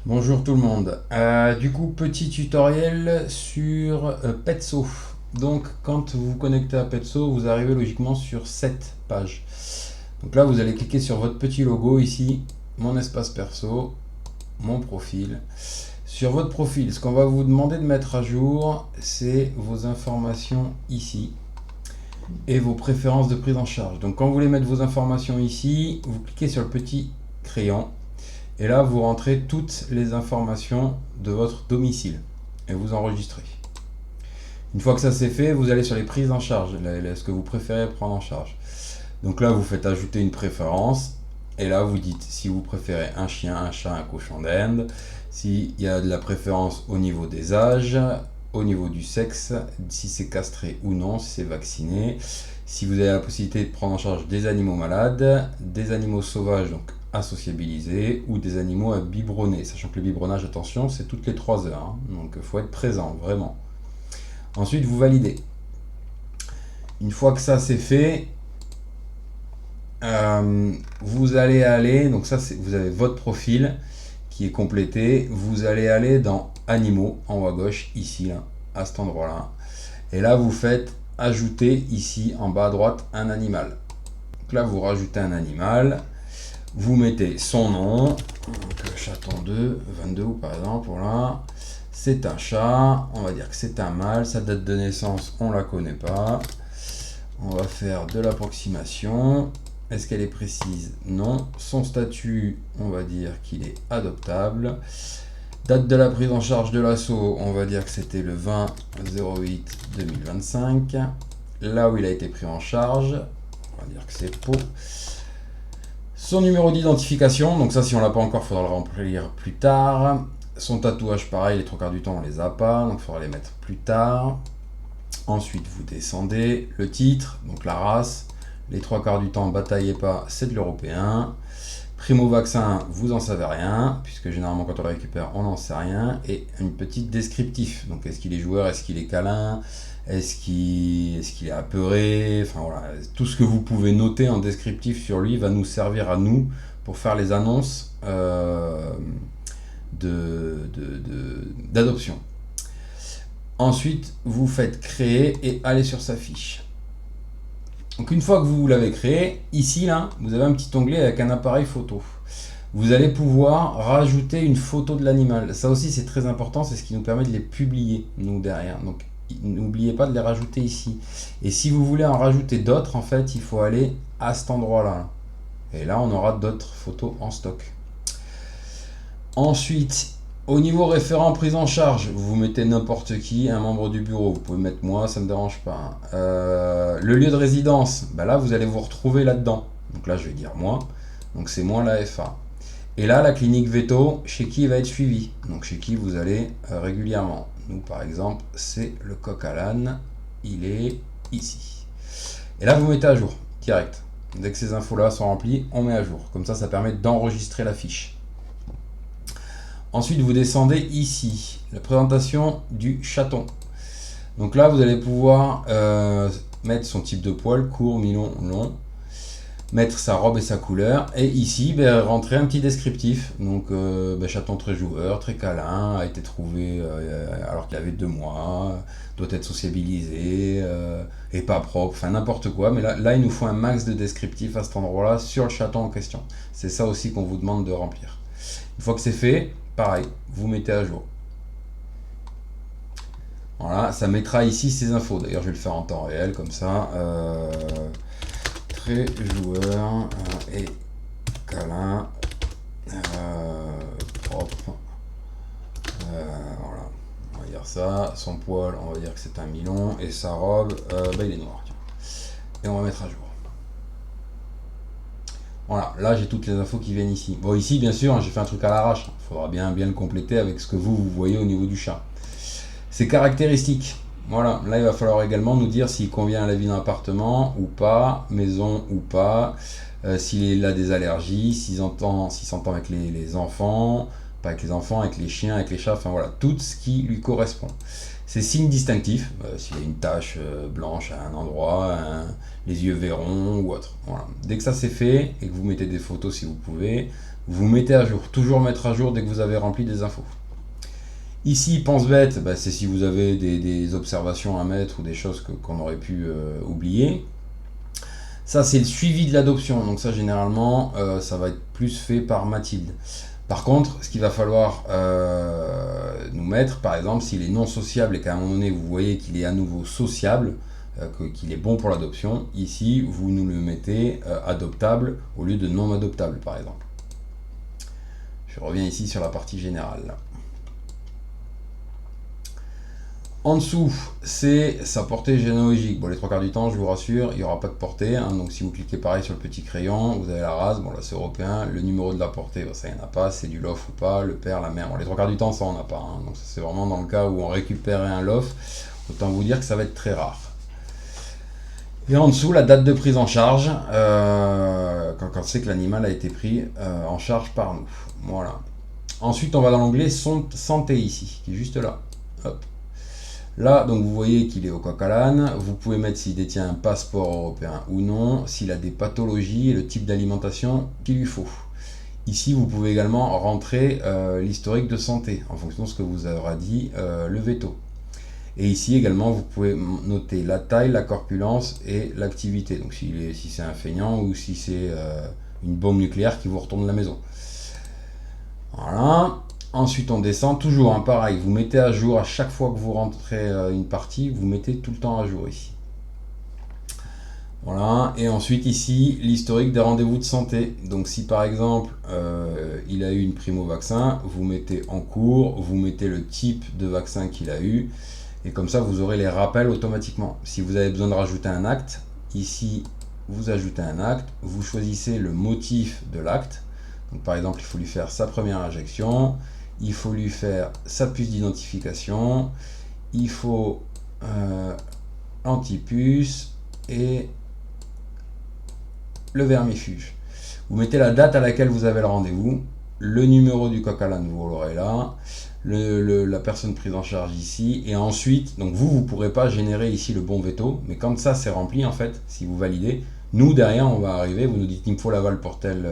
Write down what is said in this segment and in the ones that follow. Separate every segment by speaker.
Speaker 1: Bonjour tout le monde. Du coup, petit tutoriel sur Petso. Donc, quand vous vous connectez à Petso, vous arrivez logiquement sur cette page. Donc là, vous allez cliquer sur votre petit logo ici, mon espace perso, mon profil. Sur votre profil, ce qu'on va vous demander de mettre à jour, c'est vos informations ici et vos préférences de prise en charge. Donc, quand vous voulez mettre vos informations ici, vous cliquez sur le petit crayon. Et là, vous rentrez toutes les informations de votre domicile et vous enregistrez. Une fois que ça c'est fait, vous allez sur les prises en charge, ce que vous préférez prendre en charge. Donc là, vous faites ajouter une préférence et là, vous dites si vous préférez un chien, un chat, un cochon d'Inde, s'il y a de la préférence au niveau des âges, au niveau du sexe, si c'est castré ou non, si c'est vacciné, si vous avez la possibilité de prendre en charge des animaux malades, des animaux sauvages, donc à sociabiliser, ou des animaux à biberonner. Sachant que le biberonnage, attention, c'est toutes les 3 heures. Donc il faut être présent, vraiment. Ensuite, vous validez. Une fois que ça c'est fait, vous allez aller, donc ça vous avez votre profil qui est complété. Vous allez aller dans animaux en haut à gauche, ici, là, à cet endroit-là. Et là, vous faites ajouter ici en bas à droite un animal. Donc là, vous rajoutez un animal. Vous mettez son nom, donc chaton 2, 22 par exemple, voilà. C'est un chat, on va dire que c'est un mâle, sa date de naissance, on la connaît pas. On va faire de l'approximation. Est-ce qu'elle est précise? Non. Son statut, on va dire qu'il est adoptable. Date de la prise en charge de l'assaut, on va dire que c'était le 20-08-2025. Là où il a été pris en charge, on va dire que c'est Pau. Son numéro d'identification, donc ça si on l'a pas encore, il faudra le remplir plus tard. Son tatouage, pareil, les 3 quarts du temps on les a pas, donc il faudra les mettre plus tard. Ensuite vous descendez, le titre, donc la race, les 3 quarts du temps bataillez pas, c'est de l'européen. Primo vaccin, vous en savez rien, puisque généralement quand on le récupère on n'en sait rien. Et une petite descriptif, donc est-ce qu'il est joueur, est-ce qu'il est câlin, est-ce qu'il est apeuré, enfin voilà, tout ce que vous pouvez noter en descriptif sur lui va nous servir à nous pour faire les annonces d'adoption. Ensuite, vous faites créer et allez sur sa fiche. Donc une fois que vous l'avez créé, ici là, vous avez un petit onglet avec un appareil photo. Vous allez pouvoir rajouter une photo de l'animal. Ça aussi c'est très important, c'est ce qui nous permet de les publier, nous derrière. Donc n'oubliez pas de les rajouter ici. Et si vous voulez en rajouter d'autres, en fait, il faut aller à cet endroit-là. Et là, on aura d'autres photos en stock. Ensuite, au niveau référent prise en charge, vous mettez n'importe qui, un membre du bureau. Vous pouvez mettre moi, ça ne me dérange pas. Le lieu de résidence, bah là, vous allez vous retrouver là-dedans. Donc là, je vais dire moi. Donc c'est moi la FA. Et là, la clinique veto, chez qui il va être suivi. Donc chez qui vous allez régulièrement. Nous, par exemple, c'est le coq à l'âne. Il est ici. Et là, vous mettez à jour, direct. Dès que ces infos-là sont remplies, on met à jour. Comme ça permet d'enregistrer la fiche. Ensuite, vous descendez ici, la présentation du chaton. Donc là, vous allez pouvoir mettre son type de poil, court, mi-long, long, mettre sa robe et sa couleur, et ici, rentrer un petit descriptif. Donc, chaton très joueur, très câlin, a été trouvé alors qu'il avait 2 mois, doit être sociabilisé, et pas propre, enfin n'importe quoi. Mais là, il nous faut un max de descriptif à cet endroit-là sur le chaton en question. C'est ça aussi qu'on vous demande de remplir. Une fois que c'est fait, pareil, vous mettez à jour. Voilà, ça mettra ici ces infos. D'ailleurs, je vais le faire en temps réel, comme ça. Très joueur et câlin, propre. Voilà, on va dire ça. Son poil, on va dire que c'est un mi-long. Et sa robe, il est noir. Tiens. Et on va mettre à jour. Voilà, là j'ai toutes les infos qui viennent ici. Bon, ici, bien sûr, j'ai fait un truc à l'arrache. Il faudra bien le compléter avec ce que vous voyez au niveau du chat. Ses caractéristiques. Voilà, là il va falloir également nous dire s'il convient à la vie d'un appartement ou pas, maison ou pas, s'il a des allergies, s'il s'entend avec les enfants, pas avec les enfants, avec les chiens, avec les chats, enfin voilà, tout ce qui lui correspond. Ses signes distinctifs, s'il y a une tache blanche à un endroit, les yeux verrons ou autre. Voilà. Dès que ça c'est fait et que vous mettez des photos si vous pouvez, vous mettez à jour. Toujours mettre à jour dès que vous avez rempli des infos. Ici, pense bête, bah, c'est si vous avez des observations à mettre ou des choses qu'on aurait pu oublier. Ça, c'est le suivi de l'adoption. Donc ça, généralement, ça va être plus fait par Mathilde. Par contre, ce qu'il va falloir nous mettre, par exemple, s'il est non sociable et qu'à un moment donné, vous voyez qu'il est à nouveau sociable, qu'il est bon pour l'adoption, ici, vous nous le mettez adoptable au lieu de non adoptable, par exemple. Je reviens ici sur la partie générale. En dessous, c'est sa portée généalogique. Bon, les trois quarts du temps, je vous rassure, il n'y aura pas de portée. Hein. Donc, si vous cliquez pareil sur le petit crayon, vous avez la race. Bon, là, c'est européen. Le numéro de la portée, bon, ça, il n'y en a pas. C'est du LOF ou pas. Le père, la mère. Bon, les trois quarts du temps, ça, on n'a pas. Hein. Donc, c'est vraiment dans le cas où on récupérait un LOF. Autant vous dire que ça va être très rare. Et en dessous, la date de prise en charge, quand c'est que l'animal a été pris en charge par nous. Voilà. Ensuite, on va dans l'onglet santé ici, qui est juste là. Hop. Là, donc vous voyez qu'il est au coq à l'âne. Vous pouvez mettre s'il détient un passeport européen ou non, s'il a des pathologies et le type d'alimentation qu'il lui faut. Ici, vous pouvez également rentrer l'historique de santé en fonction de ce que vous aura dit le veto. Et ici également, vous pouvez noter la taille, la corpulence et l'activité. Donc si c'est un feignant ou si c'est une bombe nucléaire qui vous retourne la maison. Voilà. Ensuite, on descend, toujours hein, pareil, vous mettez à jour à chaque fois que vous rentrez une partie, vous mettez tout le temps à jour ici. Voilà, et ensuite ici, l'historique des rendez-vous de santé. Donc si par exemple, il a eu une primo-vaccin, vous mettez en cours, vous mettez le type de vaccin qu'il a eu, et comme ça, vous aurez les rappels automatiquement. Si vous avez besoin de rajouter un acte, ici, vous ajoutez un acte, vous choisissez le motif de l'acte. Donc par exemple, il faut lui faire sa première injection, il faut lui faire sa puce d'identification, il faut antipuce et le vermifuge. Vous mettez la date à laquelle vous avez le rendez-vous, le numéro du coq à l'âne, vous l'aurez là, la personne prise en charge ici, et ensuite, donc vous ne pourrez pas générer ici le bon veto, mais quand ça c'est rempli en fait, si vous validez, nous derrière on va arriver, vous nous dites il me faut l'aval pour tel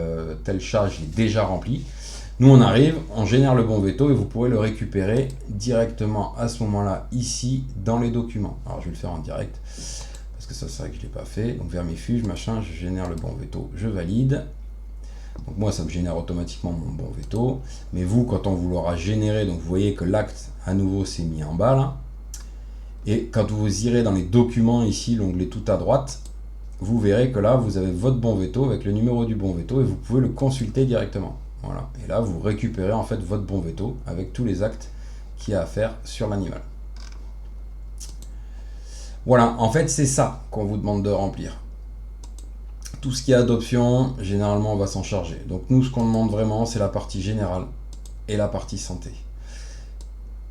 Speaker 1: chat, je l'ai déjà rempli. Nous on arrive, on génère le bon veto et vous pourrez le récupérer directement à ce moment-là ici dans les documents. Alors je vais le faire en direct parce que ça c'est vrai que je ne l'ai pas fait. Donc vermifuge, machin, je génère le bon veto, je valide. Donc moi ça me génère automatiquement mon bon veto. Mais vous quand on vous l'aura généré, donc vous voyez que l'acte à nouveau s'est mis en bas là. Et quand vous irez dans les documents ici, l'onglet tout à droite, vous verrez que là vous avez votre bon veto avec le numéro du bon veto et vous pouvez le consulter directement. Voilà. Et là, vous récupérez en fait votre bon veto avec tous les actes qu'il y a à faire sur l'animal. Voilà, en fait, c'est ça qu'on vous demande de remplir. Tout ce qui est adoption, généralement, on va s'en charger. Donc nous, ce qu'on demande vraiment, c'est la partie générale et la partie santé.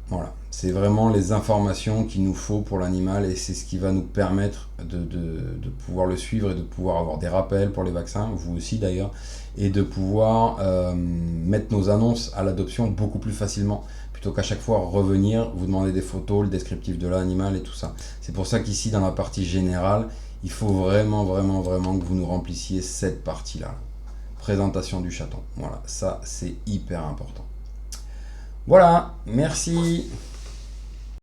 Speaker 1: Voilà, c'est vraiment les informations qu'il nous faut pour l'animal et c'est ce qui va nous permettre de pouvoir le suivre et de pouvoir avoir des rappels pour les vaccins, vous aussi d'ailleurs, et de pouvoir mettre nos annonces à l'adoption beaucoup plus facilement, plutôt qu'à chaque fois revenir, vous demander des photos, le descriptif de l'animal et tout ça. C'est pour ça qu'ici, dans la partie générale, il faut vraiment que vous nous remplissiez cette partie-là. Présentation du chaton. Voilà, ça c'est hyper important. Voilà, merci.